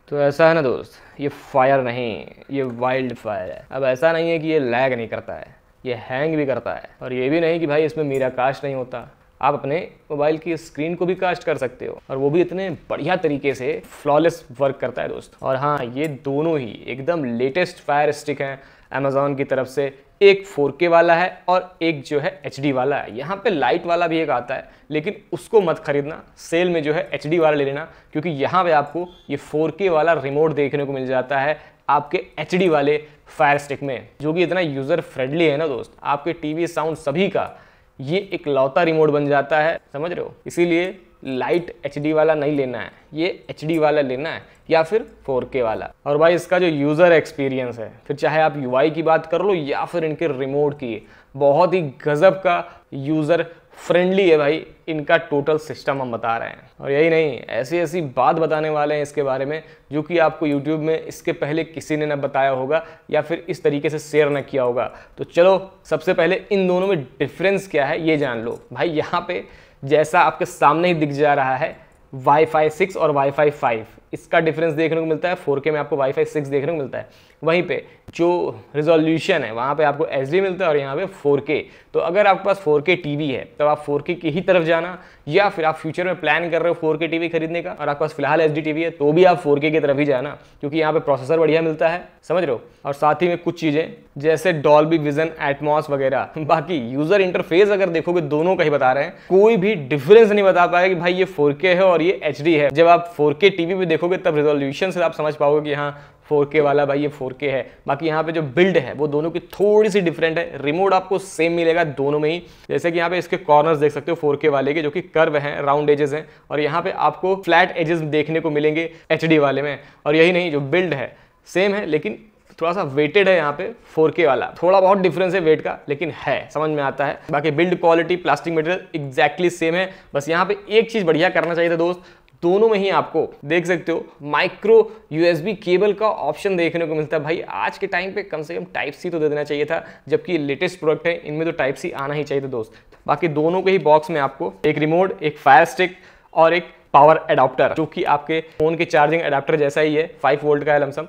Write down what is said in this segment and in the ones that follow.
तो ऐसा है ना दोस्त, ये फायर नहीं, ये वाइल्ड फायर है। अब ऐसा नहीं है कि ये लैग नहीं करता है, ये हैंग भी करता है। और ये भी नहीं कि भाई इसमें मीरा कास्ट नहीं होता, आप अपने मोबाइल की स्क्रीन को भी कास्ट कर सकते हो, और वो भी इतने बढ़िया तरीके से फ्लॉलेस वर्क करता है दोस्त। और हाँ, ये दोनों ही एकदम लेटेस्ट फायर स्टिक हैं अमेजोन की तरफ से। एक 4K वाला है और एक जो है HD वाला है। यहाँ पे लाइट वाला भी एक आता है, लेकिन उसको मत खरीदना, सेल में जो है HD वाला ले लेना, क्योंकि यहाँ पे आपको ये 4K वाला रिमोट देखने को मिल जाता है आपके HD वाले फायर स्टिक में, जो कि इतना यूज़र फ्रेंडली है ना दोस्त। आपके टीवी साउंड सभी का ये एक लौता रिमोट बन जाता है, समझ रहे हो। इसीलिए लाइट HD वाला नहीं लेना है, ये HD वाला लेना है या फिर 4K वाला। और भाई इसका जो यूज़र एक्सपीरियंस है, फिर चाहे आप UI की बात कर लो या फिर इनके रिमोट की, बहुत ही गजब का यूज़र फ्रेंडली है भाई इनका टोटल सिस्टम हम बता रहे हैं। और यही नहीं, ऐसी ऐसी बात बताने वाले हैं इसके बारे में जो कि आपको YouTube में इसके पहले किसी ने ना बताया होगा या फिर इस तरीके से शेयर ना किया होगा। तो चलो सबसे पहले इन दोनों में डिफरेंस क्या है ये जान लो। भाई यहाँ पे जैसा आपके सामने ही दिख जा रहा है Wi-Fi 6 और Wi-Fi 5, इसका डिफरेंस देखने को मिलता है। 4K में आपको Wi-Fi 6 देखने को मिलता है, वहीं पे जो रिजोल्यूशन है वहाँ पे आपको HD मिलता है और यहाँ पे 4K। तो अगर आपके पास 4K टीवी है तो आप 4K की ही तरफ जाना, या फिर आप फ्यूचर में प्लान कर रहे हो 4K टीवी खरीदने का और आपके पास फिलहाल HD टीवी है तो भी आप 4K की तरफ ही जाना, क्योंकि यहाँ पे प्रोसेसर बढ़िया मिलता है, समझ रहे हो। और साथ ही में कुछ चीज़ें जैसे डॉल्बी विजन, एटमॉस वगैरह। बाकी यूज़र इंटरफेस अगर देखोगे दोनों का ही बता रहे हैं, कोई भी डिफरेंस नहीं बता पाएगा कि भाई ये 4K है और ये HD है। जब आप 4K टीवी पे देखोगे तब रिजोल्यूशन से आप समझ पाओगे कि हाँ 4K वाला भाई ये 4K है। बाकी यहाँ पे जो बिल्ड है वो दोनों की थोड़ी सी डिफरेंट है। रिमोट आपको सेम मिलेगा दोनों में ही, जैसे कि यहाँ पे इसके कॉर्नर्स देख सकते हो 4K वाले के, जो कि कर्व हैं, राउंड एजेस हैं, और यहाँ पे आपको फ्लैट एजेस देखने को मिलेंगे HD वाले में। और यही नहीं, जो बिल्ड है सेम है, लेकिन थोड़ा सा वेटेड है यहाँ पे 4K वाला। थोड़ा बहुत डिफरेंस है वेट का, लेकिन है, समझ में आता है। बाकी build quality, plastic material exactly same है। बस यहाँ पे एक चीज़ बढ़िया करना चाहिए था दोस्त, दोनों में ही आपको देख सकते हो माइक्रो USB केबल का ऑप्शन देखने को मिलता है। भाई आज के टाइम पे कम से कम टाइप C तो दे देना चाहिए था, जबकि लेटेस्ट प्रोडक्ट है इनमें तो टाइप C आना ही चाहिए था दोस्त। बाकी दोनों के ही बॉक्स में आपको एक रिमोट, एक फायर स्टिक और एक पावर एडाप्टर, जो कि आपके फोन के चार्जिंग एडाप्टर जैसा ही है, 5 वोल्ट का है लमसम,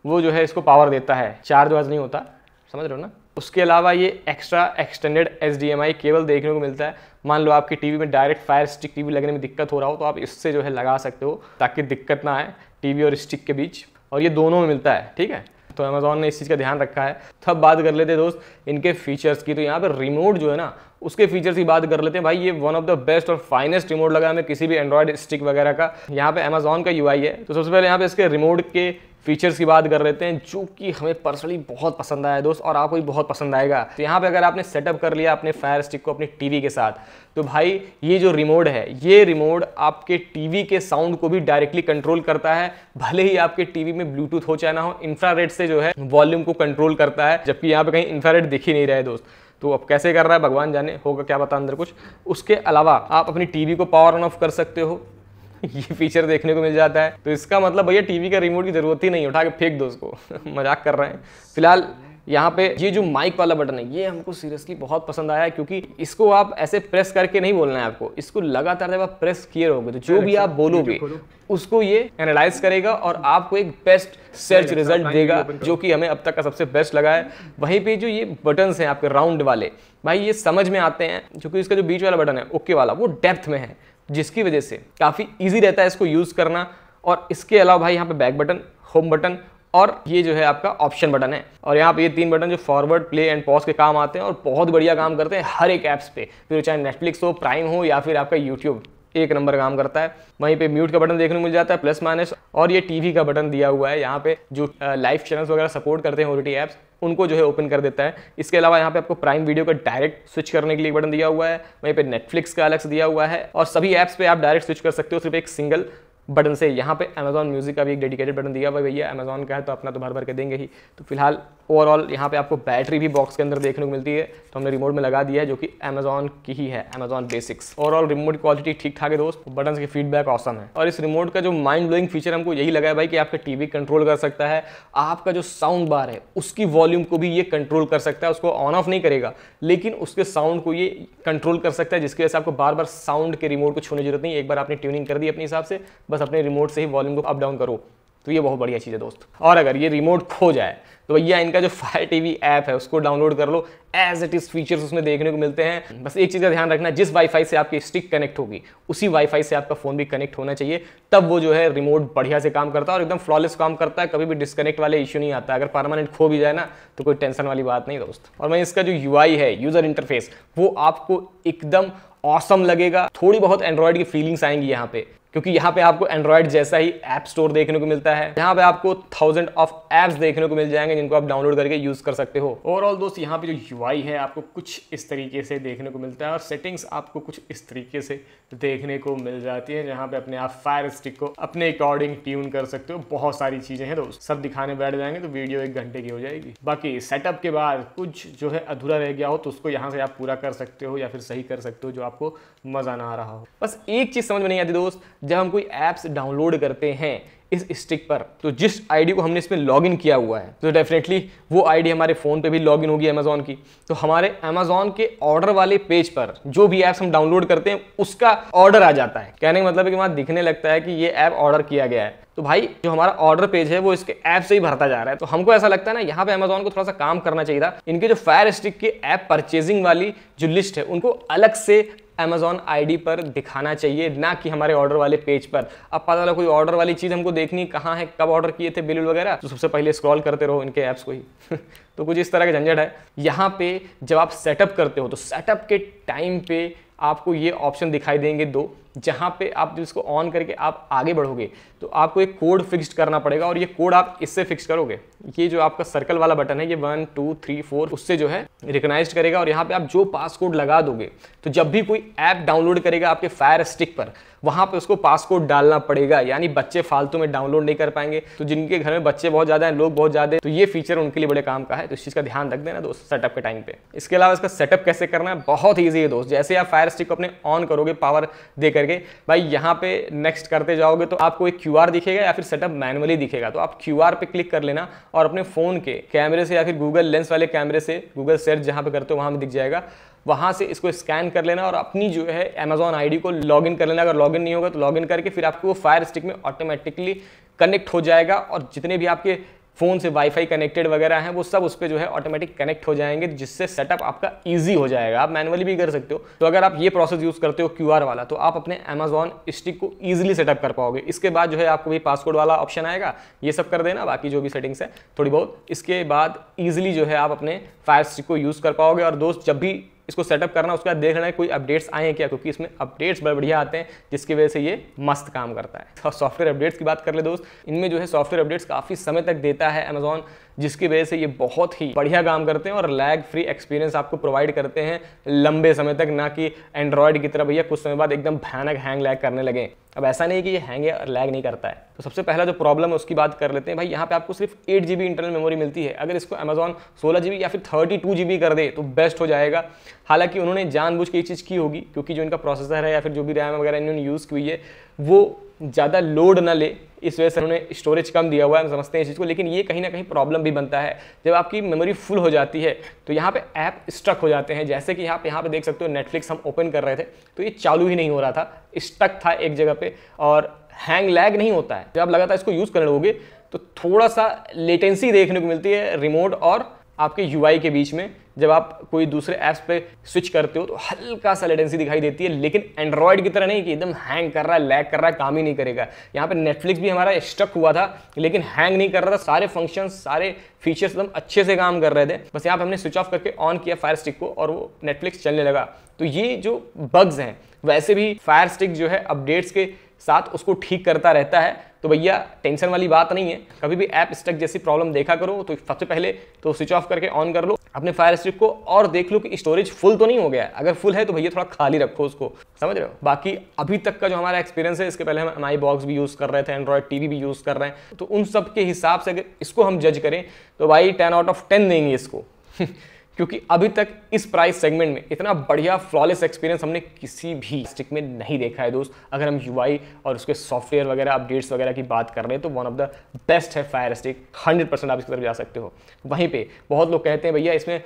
वो जो है इसको पावर देता है, चार्ज वार्ज नहीं होता, समझ रहे हो ना। उसके अलावा ये एक्स्ट्रा एक्सटेंडेड HDMI केबल देखने को मिलता है। मान लो आपकी टीवी में डायरेक्ट फायर स्टिक टीवी लगने में दिक्कत हो रहा हो तो आप इससे जो है लगा सकते हो, ताकि दिक्कत ना आए टीवी और स्टिक के बीच। और ये दोनों में मिलता है, ठीक है। तो अमेजोन ने इस चीज़ का ध्यान रखा है। तो अब बात कर लेते हैं दोस्त इनके फीचर्स की। तो यहाँ पर रिमोट जो है ना, उसके फीचर्स की बात कर लेते हैं। भाई ये वन ऑफ द बेस्ट और फाइनेस्ट रिमोट लगा हमें किसी भी एंड्रॉयड स्टिक वगैरह का। यहाँ पे अमेजोन का UI है। तो सबसे पहले यहाँ पे इसके रिमोट के फीचर्स की बात कर लेते हैं, जो कि हमें पर्सनली बहुत पसंद आया दोस्त, और आपको भी बहुत पसंद आएगा। तो यहाँ पे अगर आपने सेटअप कर लिया अपने फायर स्टिक को अपनी टीवी के साथ, तो भाई ये जो रिमोट है, ये रिमोट आपके टीवी के साउंड को भी डायरेक्टली कंट्रोल करता है। भले ही आपके टीवी में ब्लूटूथ हो चाहे ना हो, इंफ्रारेड से जो है वॉल्यूम को कंट्रोल करता है, जबकि यहाँ पे कहीं इंफ्रारेड दिख ही नहीं रहा है दोस्त। तो अब कैसे कर रहा है भगवान जाने, होगा क्या पता अंदर कुछ। उसके अलावा आप अपनी टीवी को पावर ऑन ऑफ कर सकते हो, ये फीचर देखने को मिल जाता है। तो इसका मतलब भैया टीवी का रिमोट की जरूरत ही नहीं, उठा के फेंक दो उसको। मजाक कर रहे हैं। फिलहाल यहाँ पे ये जो माइक वाला बटन है, ये हमको सीरियसली बहुत पसंद आया है, क्योंकि इसको आप ऐसे प्रेस करके नहीं बोलना है आपको, इसको लगातार जब आप प्रेस किए रहोगे तो जो भी आप बोलोगे उसको ये एनालाइज करेगा और आपको एक बेस्ट सर्च रिजल्ट देगा, जो कि हमें अब तक का सबसे बेस्ट लगा है। वहीं पे जो ये बटन्स हैं आपके राउंड वाले, भाई ये समझ में आते हैं, क्योंकि इसका जो बीच वाला बटन है ओके वाला, वो डेप्थ में है, जिसकी वजह से काफ़ी ईजी रहता है इसको यूज़ करना। और इसके अलावा भाई यहाँ पे बैक बटन, होम बटन और ये जो है आपका ऑप्शन बटन है। और यहाँ पे ये 3 बटन जो फॉरवर्ड, प्ले एंड पॉज के काम आते हैं और बहुत बढ़िया काम करते हैं हर एक ऐप्स पे, फिर चाहे नेटफ्लिक्स हो, प्राइम हो या फिर आपका यूट्यूब, एक नंबर काम करता है। वहीं पे म्यूट का बटन देखने को मिल जाता है, प्लस माइनस, और ये टीवी का बटन दिया हुआ है। यहाँ पे जो लाइव चैनल्स वगैरह सपोर्ट करते हैं OTT ऐप्स, उनको जो है ओपन कर देता है। इसके अलावा यहाँ पे आपको प्राइम वीडियो का डायरेक्ट स्विच करने के लिए बटन दिया हुआ है। वहीं पे नेटफ्लिक्स का अलग से दिया हुआ है, और सभी ऐप्स पे आप डायरेक्ट स्विच कर सकते हो सिर्फ एक सिंगल बटन से। यहाँ पे अमेजॉन म्यूजिक का भी एक डेडिकेटेड बटन दिया हुआ है। भैया अमेजॉन का है तो अपना तो भर भर के देंगे ही। तो फिलहाल ओवरऑल यहाँ पे आपको बैटरी भी बॉक्स के अंदर देखने को मिलती है, तो हमने रिमोट में लगा दिया है, जो कि अमेजॉन की ही है, Amazon basics. Overall remote quality ठीक ठाक है दोस्त, बटन की फीडबैक ऑसम है। और इस रिमोट का जो माइंड ब्लोइंग फीचर हमको यही लगा है भाई, कि आपका टीवी कंट्रोल कर सकता है, आपका जो साउंड बार है उसकी वॉल्यूम को भी ये कंट्रोल कर सकता है। उसको ऑन ऑफ नहीं करेगा, लेकिन उसके साउंड को ये कंट्रोल कर सकता है, जिसकी वजह से आपको बार बार साउंड के रिमोट को छूने की जरूरत नहीं। एक बार आपने ट्यूनिंग कर दी अपने हिसाब से, बस अपने रिमोट से ही वॉल्यूम को अप डाउन करो, तो ये बहुत बढ़िया चीज़ है दोस्त। और अगर ये रिमोट खो जाए तो भैया इनका जो फायर टीवी ऐप है उसको डाउनलोड कर लो, एज इट इज फीचर्स उसमें देखने को मिलते हैं। बस एक चीज़ का ध्यान रखना, जिस वाईफाई से आपकी स्टिक कनेक्ट होगी उसी वाईफाई से आपका फ़ोन भी कनेक्ट होना चाहिए, तब वो जो है रिमोट बढ़िया से काम करता है और एकदम फ्लॉलेस काम करता है, कभी भी डिस्कनेक्ट वाले इश्यू नहीं आता। अगर परमानेंट खो भी जाए ना तो कोई टेंशन वाली बात नहीं दोस्त। और मैं इसका जो यूआई है, यूजर इंटरफेस, वो आपको एकदम ऑसम लगेगा। थोड़ी बहुत एंड्रॉयड की फीलिंग्स आएंगी यहाँ पे, क्योंकि यहाँ पे आपको एंड्रॉयड जैसा ही ऐप स्टोर देखने को मिलता है। यहाँ पे आपको 1000 ऑफ ऐप्स देखने को मिल जाएंगे जिनको आप डाउनलोड करके यूज कर सकते हो। ओवरऑल दोस्त यहाँ पे जो यूआई है आपको कुछ इस तरीके से देखने को मिलता है और सेटिंग्स आपको कुछ इस तरीके से देखने को मिल जाती है, जहाँ पे अपने आप फायर स्टिक को अपने अकॉर्डिंग ट्यून कर सकते हो। बहुत सारी चीजें हैं दोस्त, सब दिखाने बैठ जाएंगे तो वीडियो 1 घंटे की हो जाएगी। बाकी सेटअप के बाद कुछ जो है अधूरा रह गया हो तो उसको यहाँ से आप पूरा कर सकते हो या फिर सही कर सकते हो, जो आपको मजा ना आ रहा हो। बस एक चीज समझ में नहीं आती दोस्त, जब हम कोई ऐप्स डाउनलोड करते हैं इस स्टिक पर, तो जिस आईडी को हमने इसमें लॉगिन किया हुआ है तो डेफिनेटली वो आईडी हमारे फोन पे भी लॉगिन होगी अमेजॉन की। तो हमारे अमेजॉन के ऑर्डर वाले पेज पर जो भी ऐप्स हम डाउनलोड करते हैं उसका ऑर्डर आ जाता है। कहने का मतलब है कि वहां दिखने लगता है कि ये ऐप ऑर्डर किया गया है। तो भाई जो हमारा ऑर्डर पेज है वो इसके ऐप से ही भरता जा रहा है। तो हमको ऐसा लगता है ना, यहाँ पे अमेजॉन को थोड़ा सा काम करना चाहिए था। इनके जो फायर स्टिक के ऐप परचेजिंग वाली जो लिस्ट है उनको अलग से Amazon आईडी पर दिखाना चाहिए, ना कि हमारे ऑर्डर वाले पेज पर। अब पता चला कोई ऑर्डर वाली चीज हमको देखनी कहाँ है, कब ऑर्डर किए थे, बिल वगैरह, तो सबसे पहले स्क्रॉल करते रहो इनके ऐप्स को ही तो कुछ इस तरह का झंझट है। यहाँ पे जब आप सेटअप करते हो तो सेटअप के टाइम पे आपको ये ऑप्शन दिखाई देंगे दो, जहाँ पे आप जिसको ऑन करके आप आगे बढ़ोगे तो आपको एक कोड फिक्स करना पड़ेगा और ये कोड आप इससे फिक्स करोगे। ये जो आपका सर्कल वाला बटन है ये 1 2 3 4 उससे जो है रिकॉग्नाइज करेगा और यहाँ पे आप जो पासकोड लगा दोगे तो जब भी कोई ऐप डाउनलोड करेगा आपके फायर स्टिक पर, वहां पे उसको पासकोड डालना पड़ेगा। यानी बच्चे फालतू में डाउनलोड नहीं कर पाएंगे। तो जिनके घर में बच्चे बहुत ज्यादा हैं, लोग बहुत ज्यादा हैं, तो ये फीचर उनके लिए बड़े काम का है। तो इस चीज का ध्यान रख देना दोस्त सेटअप के टाइम पे। इसके अलावा इसका सेटअप कैसे करना है, बहुत ईजी है दोस्त। जैसे आप फायर स्टिक को अपने ऑन करोगे पावर दे करके, भाई यहाँ पे नेक्स्ट करते जाओगे तो आपको एक QR दिखेगा या फिर सेटअप मैनुअली दिखेगा। तो आप QR पे क्लिक कर लेना और अपने फोन के कैमरे से या फिर गूगल लेंस वाले कैमरे से, गूगल सर्च जहाँ पे करते हो वहां में दिख जाएगा, वहां से इसको स्कैन कर लेना और अपनी जो है अमेजॉन आईडी को लॉगिन कर लेना। अगर लॉगिन नहीं होगा तो लॉगिन करके फिर आपको वो फायर स्टिक में ऑटोमेटिकली कनेक्ट हो जाएगा और जितने भी आपके फोन से वाईफाई कनेक्टेड वगैरह हैं वो सब उस पर जो है ऑटोमेटिक कनेक्ट हो जाएंगे, जिससे सेटअप आपका इजी हो जाएगा। आप मैनुअली भी कर सकते हो। तो अगर आप ये प्रोसेस यूज करते हो QR वाला, तो आप अपने अमेजॉन स्टिक को इजीली सेटअप कर पाओगे। इसके बाद जो है आपको भी पासकोड वाला ऑप्शन आएगा, ये सब कर देना, बाकी जो भी सेटिंग्स है थोड़ी बहुत। इसके बाद इजीली जो है आप अपने फायर स्टिक को यूज कर पाओगे। और दोस्त जब भी इसको सेटअप करना उसके बाद देख लेना है कोई अपडेट्स आए हैं क्या, क्योंकि इसमें अपडेट्स बड़े बढ़िया आते हैं जिसकी वजह से ये मस्त काम करता है। तो सॉफ्टवेयर अपडेट्स की बात कर ले दोस्त, इनमें जो है सॉफ्टवेयर अपडेट्स काफ़ी समय तक देता है अमेजॉन, जिसकी वजह से ये बहुत ही बढ़िया काम करते हैं और लैग फ्री एक्सपीरियंस आपको प्रोवाइड करते हैं लंबे समय तक। ना कि एंड्रॉयड की तरह भैया कुछ समय बाद एकदम भयानक हैंग लैग करने लगे। अब ऐसा नहीं कि ये हैंग या लैग नहीं करता है। तो सबसे पहला जो प्रॉब्लम है उसकी बात कर लेते हैं। भाई यहाँ पे आपको सिर्फ 8 GB इंटरनल मेमोरी मिलती है। अगर इसको अमेजॉन 16 GB या फिर 32 GB कर दे तो बेस्ट हो जाएगा। हालांकि उन्होंने जानबूझ के ये चीज़ की होगी, क्योंकि जो इनका प्रोसेसर है या फिर जो भी रैम वगैरह इन्होंने यूज़ की हुई है वो ज़्यादा लोड ना ले, इस वजह से उन्होंने स्टोरेज कम दिया हुआ है। हम समझते हैं इस चीज़ को, लेकिन ये कहीं ना कहीं प्रॉब्लम भी बनता है। जब आपकी मेमोरी फुल हो जाती है तो यहाँ पे ऐप स्टक हो जाते हैं। जैसे कि यहाँ पे देख सकते हो, नेटफ्लिक्स हम ओपन कर रहे थे तो ये चालू ही नहीं हो रहा था, स्टक था एक जगह पे और हैंग लैग नहीं होता है। जब आप लगातार इसको यूज़ करने लगोगे तो थोड़ा सा लेटेंसी देखने को मिलती है रिमोट और आपके UI के बीच में। जब आप कोई दूसरे ऐप्स पे स्विच करते हो तो हल्का सा लेटेंसी दिखाई देती है, लेकिन एंड्रॉयड की तरह नहीं कि एकदम हैंग कर रहा है, लैग कर रहा है, काम ही नहीं करेगा। यहाँ पे नेटफ्लिक्स भी हमारा स्टक हुआ था लेकिन हैंग नहीं कर रहा था। सारे फंक्शंस, सारे फीचर्स एकदम अच्छे से काम कर रहे थे। बस यहाँ पे हमने स्विच ऑफ करके ऑन किया फायर स्टिक को और वो नेटफ्लिक्स चलने लगा। तो ये जो बग्स हैं, वैसे भी फायर स्टिक जो है अपडेट्स के साथ उसको ठीक करता रहता है। तो भैया टेंशन वाली बात नहीं है। कभी भी ऐप स्टक जैसी प्रॉब्लम देखा करो तो सबसे पहले तो स्विच ऑफ करके ऑन कर लो अपने फायर स्टिक को और देख लो कि स्टोरेज फुल तो नहीं हो गया है। अगर फुल है तो भैया थोड़ा खाली रखो उसको, समझ रहे हो। बाकी अभी तक का जो हमारा एक्सपीरियंस है, इसके पहले हम MI बॉक्स भी यूज़ कर रहे थे, एंड्रॉयड TV भी यूज़ कर रहे हैं, तो उन सब के हिसाब से अगर इसको हम जज करें तो भाई 10 आउट ऑफ 10 देंगे इसको क्योंकि अभी तक इस प्राइस सेगमेंट में इतना बढ़िया फ्लॉलेस एक्सपीरियंस हमने किसी भी स्टिक में नहीं देखा है दोस्त। अगर हम UI और उसके सॉफ्टवेयर वगैरह अपडेट्स वगैरह की बात कर रहे हैं तो वन ऑफ द बेस्ट है फायर स्टिक। 100% आप इसकी तरफ जा सकते हो। वहीं पे बहुत लोग कहते हैं भैया इसमें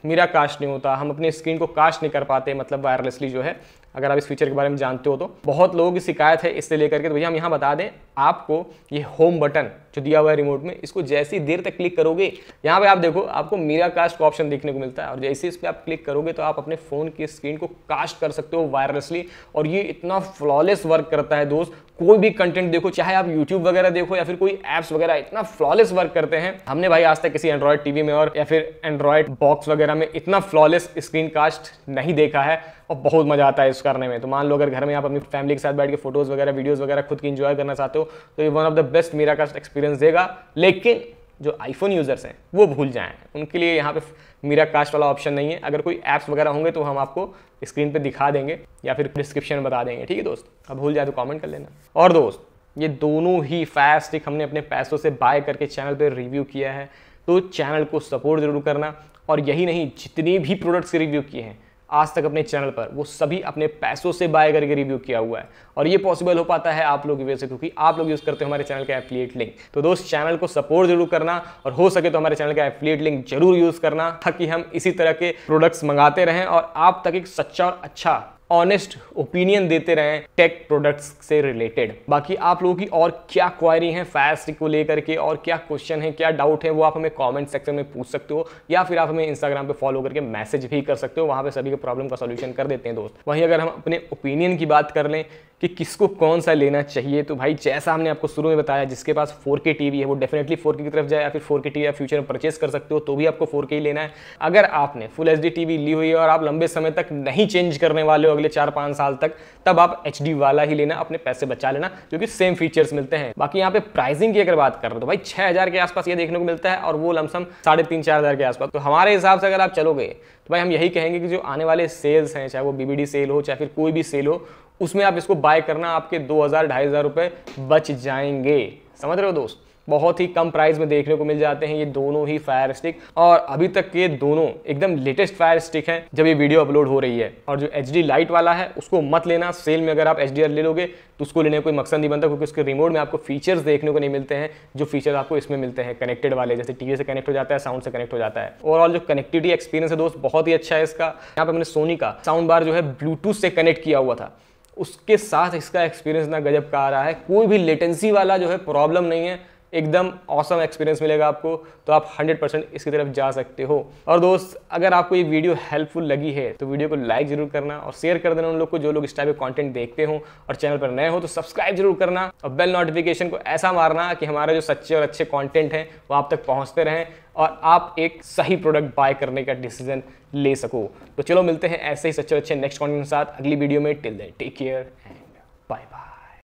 मेरा कास्ट नहीं होता, हम अपने स्क्रीन को कास्ट नहीं कर पाते, मतलब वायरलेसली जो है अगर आप इस फीचर के बारे में जानते हो तो। बहुत लोगों की शिकायत है इससे लेकर के, तो भैया हम यहाँ बता दें आपको, ये होम बटन जो दिया हुआ है रिमोट में, इसको जैसी देर तक क्लिक करोगे, यहाँ पे आप देखो आपको मीरा कास्ट का ऑप्शन देखने को मिलता है, और जैसे इस पर आप क्लिक करोगे तो आप अपने फोन की स्क्रीन को कास्ट कर सकते हो वायरलेसली। और ये इतना फ्लॉलेस वर्क करता है दोस्त, कोई भी कंटेंट देखो, चाहे आप यूट्यूब वगैरह देखो या फिर कोई एप्स वगैरह, इतना फ्लॉलेस वर्क करते हैं। हमने भाई आज तक किसी एंड्रॉइड टीवी में और या फिर एंड्रॉइड बॉक्स वगैरह में इतना फ्लॉलेस स्क्रीन कास्ट नहीं देखा है, और बहुत मजा आता है इस करने में। तो मान लो अगर घर में आप अपनी फैमिली के साथ बैठ के फोटोज वगैरह वीडियोस वगैरह खुद की एंजॉय करना चाहते हो तो ये one of the best Miracast experience देगा। लेकिन जो आईफोन यूजर्स हैं वो भूल जाएं, उनके लिए यहाँ पे मीरा कास्ट वाला ऑप्शन नहीं है। अगर कोई ऐप्स वगैरह होंगे तो हम आपको स्क्रीन पे दिखा देंगे या फिर डिस्क्रिप्शन में बता देंगे, ठीक है दोस्त। अब भूल जाए तो कमेंट कर लेना। और दोस्त ये दोनों ही फायर स्टिक हमने अपने पैसों से बाय करके चैनल पे रिव्यू किया है, तो चैनल को सपोर्ट जरूर करना। और यही नहीं, जितने भी प्रोडक्ट्स के रिव्यू किए हैं आज तक अपने चैनल पर, वो सभी अपने पैसों से बाय करके रिव्यू किया हुआ है। और ये पॉसिबल हो पाता है आप लोगों की वजह से, क्योंकि आप लोग यूज करते हो हमारे चैनल का एफिलिएट लिंक। तो दोस्त चैनल को सपोर्ट जरूर करना, और हो सके तो हमारे चैनल का एफिलिएट लिंक जरूर यूज करना, ताकि हम इसी तरह के प्रोडक्ट्स मंगाते रहें और आप तक एक सच्चा और अच्छा ऑनेस्ट ओपिनियन देते रहें टेक प्रोडक्ट्स से रिलेटेड। बाकी आप लोगों की और क्या क्वायरी है फायर स्टिक को लेकर के, और क्या क्वेश्चन है, क्या डाउट है, वो आप हमें कमेंट सेक्शन में पूछ सकते हो, या फिर आप हमें इंस्टाग्राम पे फॉलो करके मैसेज भी कर सकते हो। वहां पे सभी के प्रॉब्लम का सॉल्यूशन कर देते हैं दोस्त। वहीं अगर हम अपने ओपिनियन की बात कर लें कि किसको कौन सा लेना चाहिए, तो भाई जैसा हमने आपको शुरू में बताया, जिसके पास 4K टीवी है वो डेफिनेटली 4K की तरफ जाए, या फिर 4K टीवी आप फ्यूचर में परचेस कर सकते हो तो भी आपको 4K ही लेना है। अगर आपने फुल HD टीवी ली हुई है और आप लंबे समय तक नहीं चेंज करने वाले हो, अगले 4-5 साल तक, तब आप HD वाला ही लेना, अपने पैसे बचा लेना, क्योंकि सेम फीचर्स मिलते हैं। बाकी यहाँ पे प्राइसिंग की अगर बात कर रहे हो तो भाई 6000 के आसपास ये देखने को मिलता है, और वो लमसम 3,500-4,000 के आसपास। तो हमारे हिसाब से अगर आप चलोगे तो भाई हम यही कहेंगे कि जो आने वाले सेल्स हैं, चाहे वो BBD सेल हो चाहे फिर कोई भी सेल हो, उसमें आप इसको बाय करना, आपके 2,000-2,500 रुपए बच जाएंगे। समझ रहे हो दोस्त, बहुत ही कम प्राइस में देखने को मिल जाते हैं ये दोनों ही फायर स्टिक। और अभी तक के दोनों एकदम लेटेस्ट फायर स्टिक हैं जब ये वीडियो अपलोड हो रही है। और जो HD लाइट वाला है उसको मत लेना, सेल में अगर आप HDR ले लोगे तो उसको लेने का कोई मकसद नहीं बनता, क्योंकि उसके रिमोट में आपको फीचर्स देखने को नहीं मिलते हैं जो फीचर्स आपको इसमें मिलते हैं कनेक्टेड वाले, जैसे टीवी से कनेक्ट हो जाता है, साउंड से कनेक्ट हो जाता है। ओवरऑल जो कनेक्टिविटी एक्सपीरियंस है दोस्त बहुत ही अच्छा है इसका। यहाँ पे मैंने सोनी का साउंड बार जो है ब्लूटूथ से कनेक्ट किया हुआ था, उसके साथ इसका एक्सपीरियंस ना गजब का आ रहा है। कोई भी लेटेंसी वाला जो है प्रॉब्लम नहीं है, एकदम ऑसम एक्सपीरियंस मिलेगा आपको। तो आप 100% इसकी तरफ जा सकते हो। और दोस्त अगर आपको ये वीडियो हेल्पफुल लगी है तो वीडियो को लाइक जरूर करना और शेयर कर देना उन लोग को जो लोग इस टाइप के कंटेंट देखते हो। और चैनल पर नए हो तो सब्सक्राइब जरूर करना, और बेल नोटिफिकेशन को ऐसा मारना कि हमारे जो सच्चे और अच्छे कंटेंट हैं वो आप तक पहुंचते रहें और आप एक सही प्रोडक्ट बाय करने का डिसीजन ले सको। तो चलो मिलते हैं ऐसे ही सच्चे और अच्छे नेक्स्ट कंटेंट के साथ अगली वीडियो में। Till then take care and bye bye.